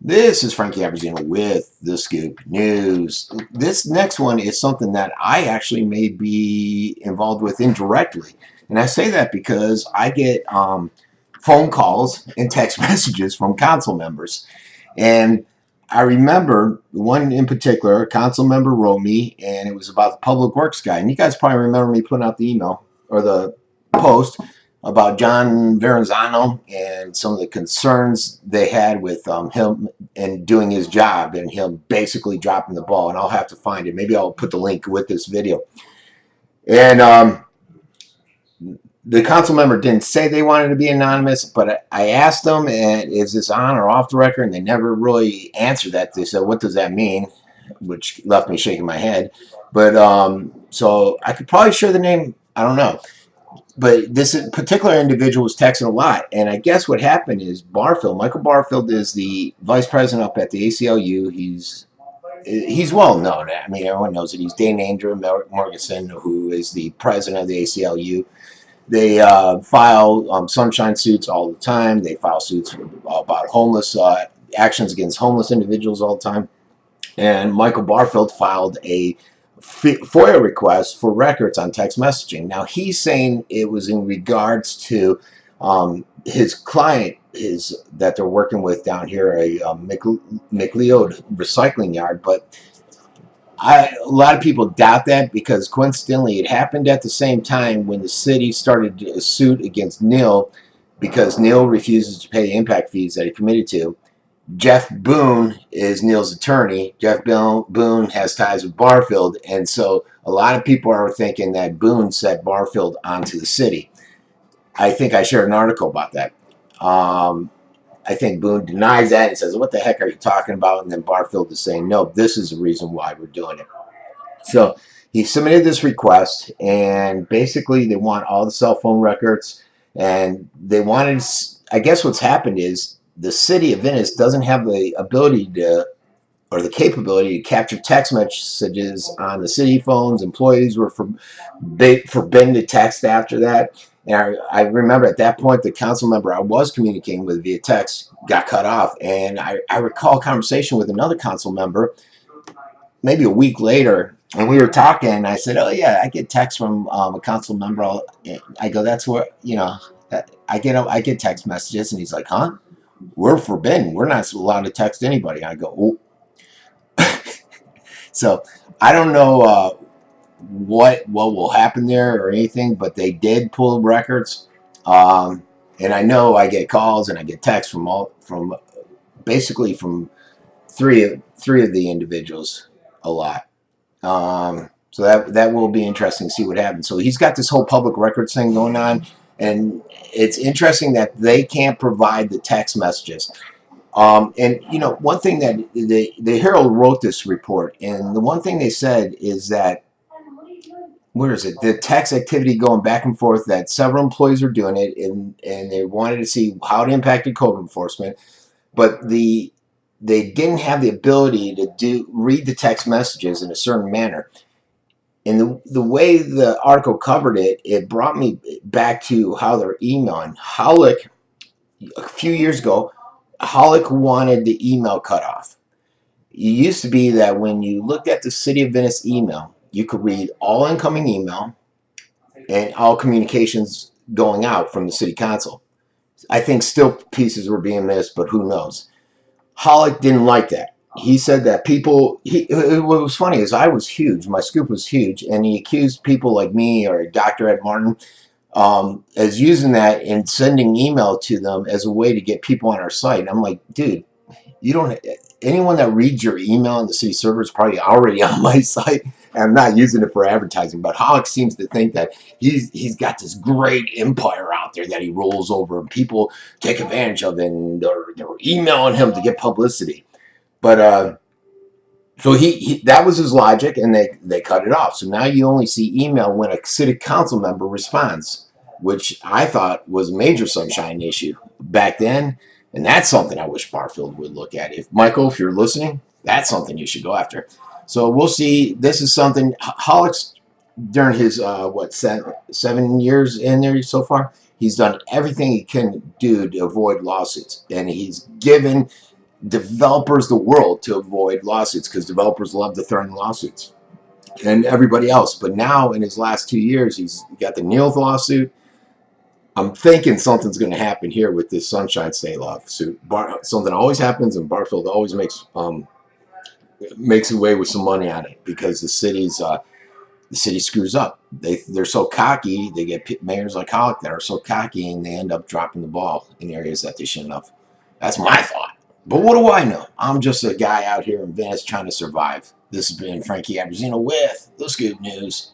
This is Frankie Abbruzzino with The Scoop News. This next one is something that I actually may be involved with indirectly. And I say that because I get phone calls and text messages from council members. And I remember one in particular, a council member wrote me, and it was about the public works guy. And you guys probably remember me putting out the email or the post about John Verrazano and some of the concerns they had with him and doing his job and him basically dropping the ball. And I'll have to find it. Maybe I'll put the link with this video. And the council member didn't say they wanted to be anonymous, but I asked them, and is this on or off the record? And they never really answered that. They said, what does that mean? Which left me shaking my head. But so I could probably share the name. I don't know. But this particular individual was texting a lot, and I guess what happened is Michael Barfield is the vice president up at the ACLU. He's well known. I mean, everyone knows it. He's Dane Andrew Morganson, who is the president of the ACLU. They file sunshine suits all the time. They file suits about homeless actions against homeless individuals all the time. And Michael Barfield filed a FOIA request for records on text messaging. Now, he's saying it was in regards to his client that they're working with down here, a McLeod recycling yard. But a lot of people doubt that, because coincidentally it happened at the same time when the city started a suit against Neil because Neil refuses to pay the impact fees that he committed to. Jeff Boone is Neil's attorney. Jeff Boone has ties with Barfield, and so a lot of people are thinking that Boone set Barfield onto the city. I think I shared an article about that. I think Boone denies that and says, what the heck are you talking about? And then Barfield is saying, no, this is the reason why we're doing it. So he submitted this request, and basically they want all the cell phone records, and they wanted, I guess what's happened is, the city of Venice doesn't have the ability to, or the capability to capture text messages on the city phones. Employees were forbidden to text after that. And I remember at that point, the council member I was communicating with via text got cut off. And I recall a conversation with another council member maybe a week later, and we were talking, and I said, oh yeah, I get texts from a council member. I go, that's where, you know, I get text messages. And he's like, huh? We're forbidden. We're not allowed to text anybody. I go, oh. So I don't know what will happen there or anything, but they did pull records. And I know I get calls and I get texts from basically from three of the individuals a lot. So that will be interesting to see what happens. So he's got this whole public records thing going on. And it's interesting that they can't provide the text messages. And, you know, one thing that the Herald wrote this report, and the one thing they said is that, where is it? The text activity going back and forth, that several employees are doing it, and they wanted to see how it impacted COVID enforcement. But they didn't have the ability to read the text messages in a certain manner. And the way the article covered it, it brought me back to how they're emailing. Holick, a few years ago, Holick wanted the email cut off. It used to be that when you looked at the City of Venice email, you could read all incoming email and all communications going out from the city council. I think still pieces were being missed, but who knows. Holick didn't like that. He said that people, what was funny is I was huge, my scoop was huge, and he accused people like me or Dr. Ed Martin as using that and sending email to them as a way to get people on our site. And I'm like, dude, you don't, anyone that reads your email on the city server is probably already on my site. And I'm not using it for advertising, but Holick seems to think that he's got this great empire out there that he rolls over, and people take advantage of it, and they're emailing him to get publicity. But so that was his logic, and they cut it off. So now you only see email when a city council member responds, which I thought was a major sunshine issue back then, and that's something I wish Barfield would look at. Michael, if you're listening, that's something you should go after. So we'll see. This is something Holick's during his 7 years in there so far. He's done everything he can do to avoid lawsuits, and he's given developers the world to avoid lawsuits, because developers love to threaten lawsuits, and everybody else. But now in his last 2 years, he's got the Neil lawsuit. I'm thinking something's going to happen here with this Sunshine State lawsuit. Something always happens, and Barfield always makes away with some money on it, because the city screws up. They're so cocky. They get mayors like Hollick that are so cocky, and they end up dropping the ball in areas that they shouldn't have. That's my thought. But what do I know? I'm just a guy out here in Venice trying to survive. This has been Frankie Abbruzzino with the Scoop News.